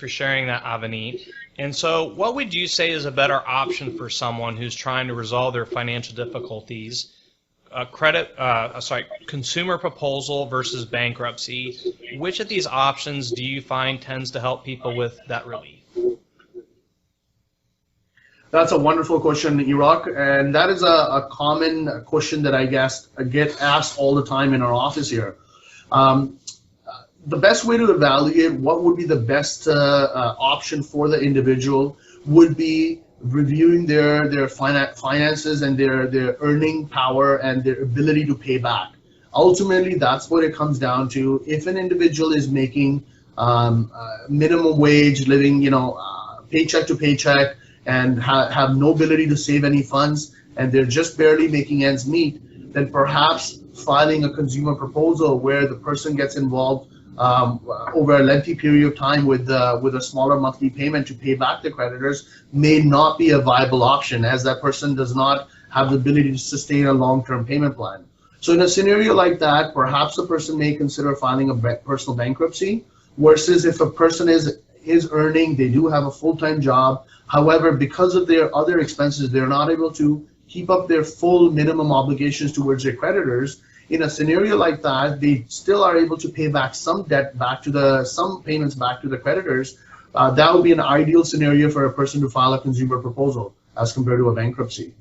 for sharing that, Avineet. And so what would you say is a better option for someone who's trying to resolve their financial difficulties? Consumer proposal versus bankruptcy. Which of these options do you find tends to help people with that relief? That's a wonderful question, Iraq, and that is a common question that I guess get asked all the time in our office here. The best way to evaluate what would be the best option for the individual would be reviewing their finances and their earning power and their ability to pay back. Ultimately, that's what it comes down to. If an individual is making minimum wage, living, paycheck to paycheck, and have no ability to save any funds, and they're just barely making ends meet, then perhaps filing a consumer proposal where the person gets involved over a lengthy period of time with a smaller monthly payment to pay back the creditors may not be a viable option, as that person does not have the ability to sustain a long-term payment plan. So in a scenario like that, perhaps a person may consider filing a personal bankruptcy, versus if a person is earning, they do have a full-time job, however, because of their other expenses, they're not able to keep up their full minimum obligations towards their creditors. In a scenario like that, they still are able to pay back some debt some payments back to the creditors. That would be an ideal scenario for a person to file a consumer proposal as compared to a bankruptcy.